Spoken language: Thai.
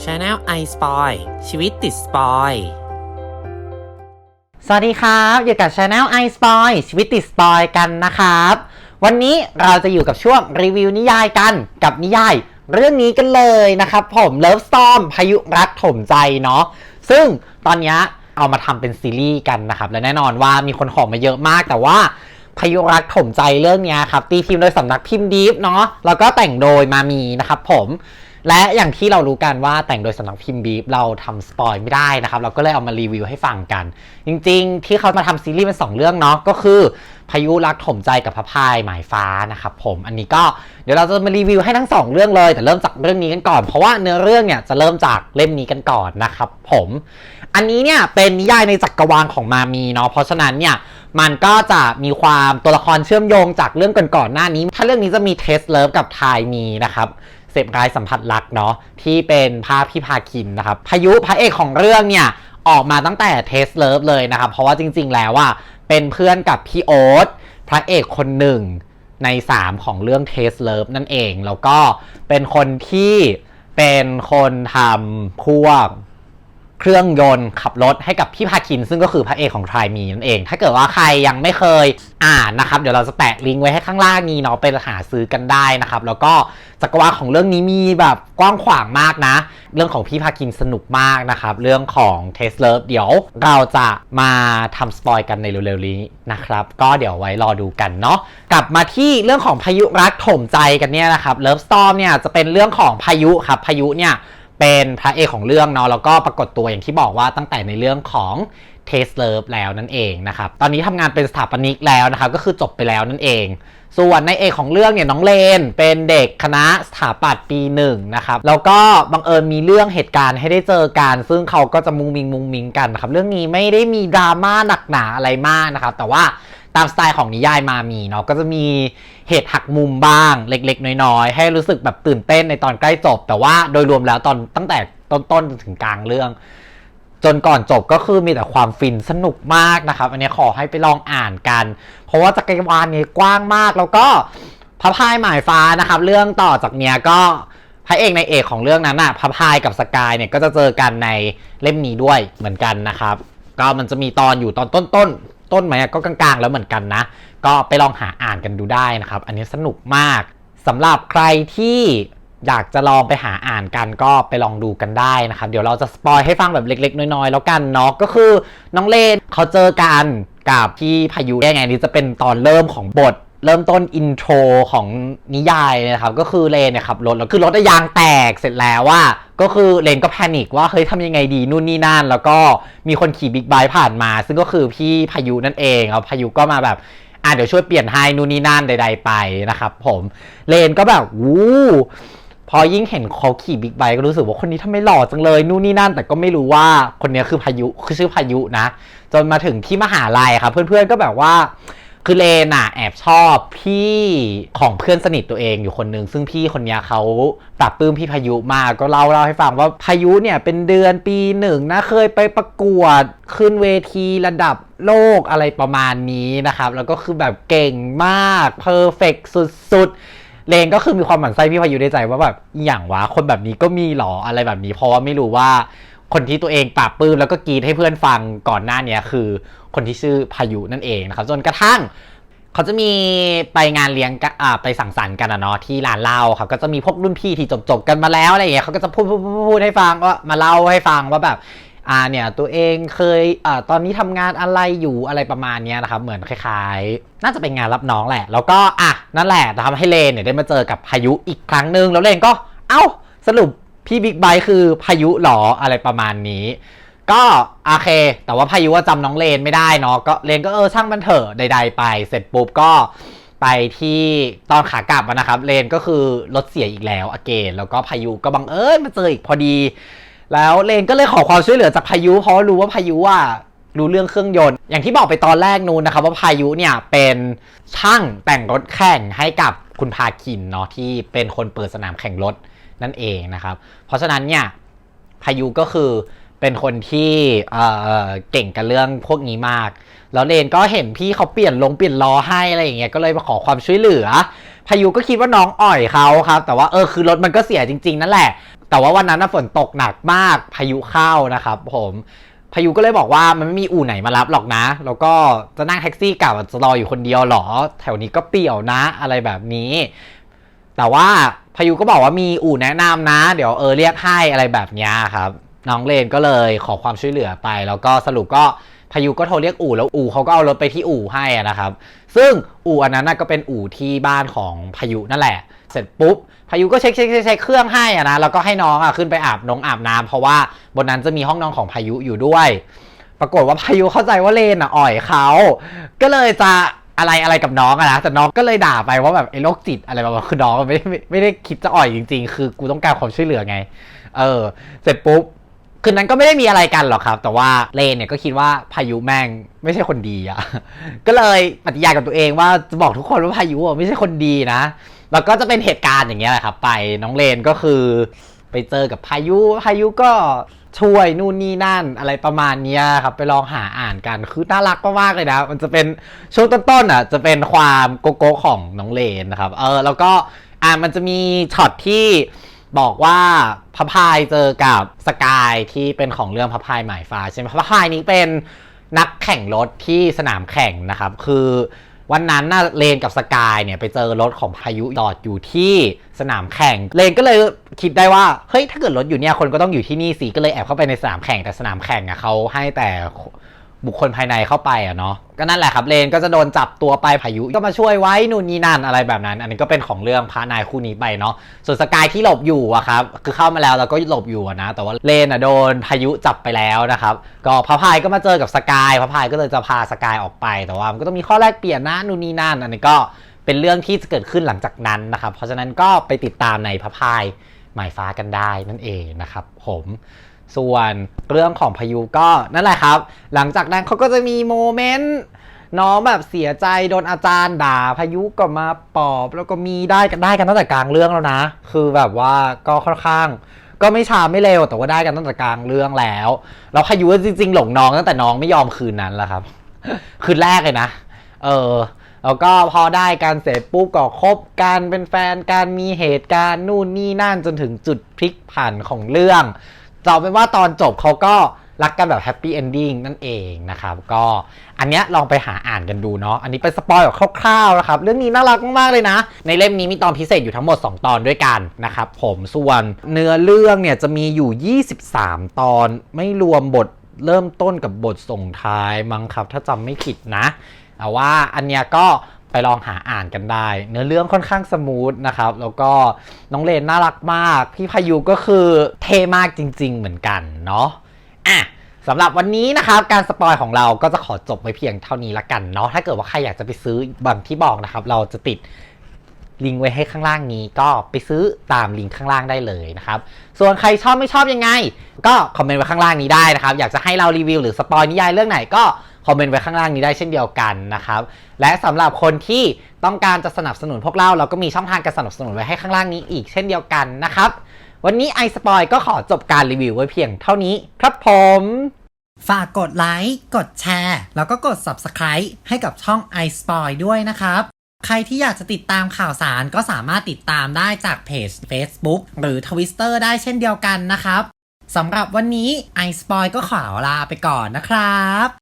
Channel I Spoil ชีวิตติดสปอยสวัสดีครับอยู่กับ Channel I Spoil ชีวิตติดสปอยกันนะครับวันนี้เราจะอยู่กับช่วงรีวิวนิยายกันกับนิยายเรื่องนี้กันเลยนะครับผม Love Storm พายุรักถมใจเนาะซึ่งตอนนี้เอามาทำเป็นซีรีส์กันนะครับและแน่นอนว่ามีคนขอมาเยอะมากแต่ว่าพายุรักถมใจเรื่องนี้ครับตีพิมพ์โดยสำนักพิมพ์ดีฟเนาะแล้วก็แต่งโดยมามีนะครับผมและอย่างที่เรารู้กันว่าแต่งโดยสำนักพิมพ์บีฟเราทำสปอยไม่ได้นะครับเราก็เลยเอามารีวิวให้ฟังกันจริงๆที่เขามาทำซีรีส์เป็น2เรื่องเนาะก็คือพายุรักถมใจกับพระพายหมายฟ้านะครับผมอันนี้ก็เดี๋ยวเราจะมารีวิวให้ทั้ง2เรื่องเลยแต่เริ่มจากเรื่องนี้กันก่อนเพราะว่าเนื้อเรื่องเนี่ยจะเริ่มจากเล่มนี้กันก่อนนะครับผมอันนี้เนี่ยเป็นนิยายในจักรวาลของมามีเนาะเพราะฉะนั้นเนี่ยมันก็จะมีความตัวละครเชื่อมโยงจากเรื่องก่อนๆหน้านี้ถ้าเรื่องนี้จะมีเทสเลิฟกับทายมีนะครับเสพร้ายสัมผัสรักเนาะที่เป็นภาพพี่พาคินนะครับพายุพระเอกของเรื่องเนี่ยออกมาตั้งแต่เทสเลิฟเลยนะครับเพราะว่าจริงๆแล้วว่าเป็นเพื่อนกับพี่โอ๊ตพระเอกคนหนึ่งใน3ของเรื่องเทสเลิฟนั่นเองแล้วก็เป็นคนที่เป็นคนทำพวกเครื่องยนต์ขับรถให้กับพี่พาคินซึ่งก็คือพระเอกของทรายมีนั่นเองถ้าเกิดว่าใครยังไม่เคยอ่านนะครับเดี๋ยวเราจะแปะลิงก์ไว้ให้ข้างล่างนี้เนาะไปหาซื้อกันได้นะครับแล้วก็จักรวาลของเรื่องนี้มีแบบกว้างขวางมากนะเรื่องของพี่พาคินสนุกมากนะครับเรื่องของเทสเลิฟเดี๋ยวเราจะมาทำสปอยกันในเร็วๆนี้นะครับก็เดี๋ยวไว้รอดูกันเนาะกลับมาที่เรื่องของพายุรักถมใจกันเนี่ยนะครับเลิฟสตอร์มเนี่ยจะเป็นเรื่องของพายุครับพายุเนี่ยเป็นพระเอกของเรื่องเนาะแล้วก็ปรากฏตัวอย่างที่บอกว่าตั้งแต่ในเรื่องของเทสเลิฟแล้วนั่นเองนะครับตอนนี้ทำงานเป็นสถาปนิกแล้วนะครับก็คือจบไปแล้วนั่นเองส่วนในเอกของเรื่องเนี่ยน้องเลนเป็นเด็กคณะสถาปัตย์ปี1นะครับแล้วก็บังเอิญมีเรื่องเหตุการณ์ให้ได้เจอกันซึ่งเขาก็จะมุงมิงกันนะครับเรื่องนี้ไม่ได้มีดราม่าหนักหนาอะไรมากนะครับแต่ว่าตามสไตล์ของนิยายมามีเนาะก็จะมีเหตุหักมุมบ้างเล็กๆน้อยๆให้รู้สึกแบบตื่นเต้นในตอนใกล้จบแต่ว่าโดยรวมแล้วตั้งแต่ต้นจนถึงกลางเรื่องจนก่อนจบก็คือมีแต่ความฟินสนุกมากนะครับอันนี้ขอให้ไปลองอ่านกันเพราะว่าจักรวาลนี้กว้างมากแล้วก็พระพายหมายฟ้านะครับเรื่องต่อจากเนี้ยก็พระเอกในเอกของเรื่องนั้นน่ะพระพายกับสกายเนี่ยก็จะเจอกันในเล่มนี้ด้วยเหมือนกันนะครับก็มันจะมีตอนอยู่ตอนต้นไหมก็กลางๆแล้วเหมือนกันนะก็ไปลองหาอ่านกันดูได้นะครับอันนี้สนุกมากสำหรับใครที่อยากจะลองไปหาอ่านกันก็ไปลองดูกันได้นะครับเดี๋ยวเราจะสปอยให้ฟังแบบเล็กๆน้อยๆแล้วกันเนาะก็คือน้องเลนเขาเจอกันกับพี่พายุได้ไงนี่จะเป็นตอนเริ่มของบทเริ่มต้นอินโทรของนิยายนะครับก็คือเลนเนี่ยขับรถแล้วคือรถยางแตกเสร็จแล้วว่าก็คือเลนก็แพนิคว่าเฮ้ยทำยังไงดีนู่นนี่นั่นแล้วก็มีคนขี่บิ๊กไบค์ผ่านมาซึ่งก็คือพี่พายุนั่นเองเอาพายุก็มาแบบเดี๋ยวช่วยเปลี่ยนให้นู่นนี่นั่นใดๆไปนะครับผมเลนก็แบบวู้พอยิ่งเห็นเขาขี่บิ๊กไบค์ก็รู้สึกว่าคนนี้ทำไมหล่อจังเลยนู่นนี่นั่นแต่ก็ไม่รู้ว่าคนนี้คือพายุคือชื่อพายุนะจนมาถึงที่มหาลัยครับเพื่อนๆก็แบบว่าคือเลนแอบชอบพี่ของเพื่อนสนิทตัวเองอยู่คนนึงซึ่งพี่คนนี้เขาปรับปลื้มพี่พายุมากก็เล่าให้ฟังว่าพายุเนี่ยเป็นเดือนปี1นะเคยไปประกวดขึ้นเวทีระดับโลกอะไรประมาณนี้นะครับแล้วก็คือแบบเก่งมากเพอร์เฟกต์สุดๆเลนก็คือมีความหมั่นไส้พี่พายุในใจว่าแบบอย่างวะคนแบบนี้ก็มีหรออะไรแบบนี้เพราะว่าไม่รู้ว่าคนที่ตัวเองปราบปลื้มแล้วก็กรีดให้เพื่อนฟังก่อนหน้านี้คือคนที่ชื่อพายุนั่นเองนะครับจนกระทั่งเขาจะมีไปงานเลี้ยงไปสังสรรค์กันเนาะที่ร้านเหล้าครับก็จะมีพวกรุ่นพี่ที่จบกันมาแล้วอะไรอย่างเงี้ยเขาก็จะพูดให้ฟังว่ามาเล่าให้ฟังว่าแบบเนี่ยตัวเองเคยตอนนี้ทำงานอะไรอยู่อะไรประมาณนี้นะครับเหมือนคล้ายๆน่าจะเป็นงานรับน้องแหละแล้วก็นั่นแหละทำให้เลนเนี่ยได้มาเจอกับพายุอีกครั้งนึงแล้วเลนก็สรุปพี่บิ๊กไบค์คือพายุหรออะไรประมาณนี้ก็โอเคแต่ว่าพายุว่าจำน้องเลนไม่ได้เนาะก็เลนก็ช่างมันเถอะใดๆไปเสร็จปุ๊บก็ไปที่ตอนขากลับนะครับเลนก็คือรถเสียอีกแล้วแล้วก็พายุก็บังเอิญมาเจออีกพอดีแล้วเลนก็เลยขอความช่วยเหลือจากพายุเพราะรู้ว่าพายุรู้เรื่องเครื่องยนต์อย่างที่บอกไปตอนแรกนู้นนะครับว่าพายุเนี่ยเป็นช่างแต่งรถแข่งให้กับคุณพาคินเนาะที่เป็นคนเปิดสนามแข่งรถนั่นเองนะครับเพราะฉะนั้นเนี่ยพายุก็คือเป็นคนที่เก่งกับเรื่องพวกนี้มากแล้วเลนก็เห็นพี่เขาเปลี่ยนล้อให้อะไรอย่างเงี้ยก็เลยมาขอความช่วยเหลือพายุก็คิดว่าน้องอ่อยเขาครับแต่ว่าคือรถมันก็เสียจริงๆนั่นแหละ แต่ว่าวันนั้นฝนตกหนักมากพายุเข้านะครับผมพายุก็เลยบอกว่ามันไม่มีอู่ไหนมารับหรอกนะแล้วก็จะนั่งแท็กซี่กลับจะรออยู่คนเดียวหรอแถวนี้ก็เปี่ยวนะอะไรแบบนี้แต่ว่าพายุก็บอกว่ามีอู่แนะนำนะเดี๋ยวเรียกให้อะไรแบบนี้ครับน้องเลนก็เลยขอความช่วยเหลือไปแล้วก็สรุปก็พายุก็โทรเรียกอู่แล้วอู่เขาก็เอารถไปที่อู่ให้นะครับซึ่งอู่อันนั้นก็เป็นอู่ที่บ้านของพายุนั่นแหละเสร็จปุ๊บพายุก็เช็คเครื่องให้นะแล้วก็ให้น้องขึ้นไปอาบน้ำเพราะว่าบนนั้นจะมีห้องนอนของพายุอยู่ด้วยปรากฏว่าพายุเข้าใจว่าเลนอ่อยเขาก็เลยจะอะไรกับน้องนะแต่น้องก็เลยด่าไปว่าแบบไอ้โรคจิตอะไรแบบคือน้องไม่ได้คิดจะอ่อยจริงๆคือกูต้องการความช่วยเหลือไงเสร็จปุ๊บคืนนั้นก็ไม่ได้มีอะไรกันหรอกครับแต่ว่าเลนเนี่ยก็คิดว่าพายุแม่งไม่ใช่คนดีก็เลยปฏิญาณกับตัวเองว่าจะบอกทุกคนว่าพายุไม่ใช่คนดีนะแล้วก็จะเป็นเหตุการณ์อย่างเงี้ยแหละครับไปน้องเลนก็คือไปเจอกับพายุก็ช่วยนู่นนี่นั่นอะไรประมาณนี้ครับไปลองหาอ่านกันคือน่ารักมากเลยนะมันจะเป็นช่วงต้นๆจะเป็นความโกโก้ของน้องเลนนะครับแล้วก็มันจะมีช็อตที่บอกว่าพระพายเจอกับสกายที่เป็นของเรื่องพระพายหมายฟ้าใช่ไหมพระพายนี้เป็นนักแข่งรถที่สนามแข่งนะครับคือวันนั้นน่ะเลนกับสกายเนี่ยไปเจอรถของพายุจอดอยู่ที่สนามแข่งเลนก็เลยคิดได้ว่าเฮ้ยถ้าเกิดรถอยู่เนี่ยคนก็ต้องอยู่ที่นี่สิก็เลยแอบเข้าไปในสนามแข่งแต่สนามแข่งเขาให้แต่บุคคลภายในเข้าไปเนาะก็นั่นแหละครับเลนก็จะโดนจับตัวไปพายุก็มาช่วยไว้นู่นนี่นั่นอะไรแบบนั้นอันนี้ก็เป็นของเรื่องพระนายคู่นี้ไปเนาะส่วนสกายที่หลบอยู่ครับคือเข้ามาแล้วก็หลบอยู่นะแต่ว่าเลนโดนพายุจับไปแล้วนะครับก็พระพายก็มาเจอกับสกายพระพายก็เลยจะพาสกายออกไปแต่ว่ามันก็ต้องมีข้อแลกเปลี่ยนนะนู่นนี่นั่นอันนี้ก็เป็นเรื่องที่จะเกิดขึ้นหลังจากนั้นนะครับเพราะฉะนั้นก็ไปติดตามในพระพายหมายฟ้ากันได้นั่นเองนะครับผมส่วนเรื่องของพายุก็นั่นแหละครับหลังจากนั้นเขาก็จะมีโมเมนต์น้องแบบเสียใจโดนอาจารย์ด่าพายุก็มาปลอบแล้วก็มีได้กันตั้งแต่กลางเรื่องแล้วนะคือแบบว่าก็ค่อนข้างก็ไม่ช้าไม่เร็วแต่ว่าได้กันตั้งแต่กลางเรื่องแล้วพายุจริงๆหลงน้องตั้งแต่น้องไม่ยอมคืนนั้นแหละครับ คืนแรกเลยนะแล้วก็พอได้กันเสร็จปุ๊บก็คบกันเป็นแฟนกันมีเหตุการณ์นู่นนี่นั่นจนถึงจุดพลิกผันของเรื่องจะเป็นว่าตอนจบเขาก็รักกันแบบแฮปปี้เอนดิ้งนั่นเองนะครับก็อันเนี้ยลองไปหาอ่านกันดูเนาะอันนี้เป็นสปอยแบบคร่าวๆนะครับเรื่องนี้น่ารักมากๆเลยนะในเล่มนี้มีตอนพิเศษอยู่ทั้งหมด2ตอนด้วยกันนะครับผมส่วนเนื้อเรื่องเนี่ยจะมีอยู่23ตอนไม่รวมบทเริ่มต้นกับบทส่งท้ายมั้งครับถ้าจำไม่ผิดนะแต่ว่าอันเนี้ยก็ไปลองหาอ่านกันได้เนื้อเรื่องค่อนข้างสมูทนะครับแล้วก็น้องเลนน่ารักมากพี่พายุก็คือเท่มากจริงๆเหมือนกันเนาะสำหรับวันนี้นะครับการสปอยของเราก็จะขอจบไว้เพียงเท่านี้ละกันเนาะถ้าเกิดว่าใครอยากจะไปซื้อบางที่บอกนะครับเราจะติดลิงก์ไว้ให้ข้างล่างนี้ก็ไปซื้อตามลิงก์ข้างล่างได้เลยนะครับส่วนใครชอบไม่ชอบยังไงก็คอมเมนต์ไว้ข้างล่างนี้ได้นะครับอยากจะให้เรารีวิวหรือสปอยนิยายเรื่องไหนก็คอมเมนต์ไว้ข้างล่างนี้ได้เช่นเดียวกันนะครับและสำหรับคนที่ต้องการจะสนับสนุนพวกเราก็มีช่องทางการสนับสนุนไว้ให้ข้างล่างนี้อีกเช่นเดียวกันนะครับวันนี้ไอสปอยก็ขอจบการรีวิวไว้เพียงเท่านี้ครับผมฝากกดไลค์กดแชร์แล้วก็กด Subscribe ให้กับช่อง iSpoil ด้วยนะครับใครที่อยากจะติดตามข่าวสารก็สามารถติดตามได้จากเพจ Facebook หรือ Twitter ได้เช่นเดียวกันนะครับสำหรับวันนี้ iSpoil ก็ขอลาไปก่อนนะครับ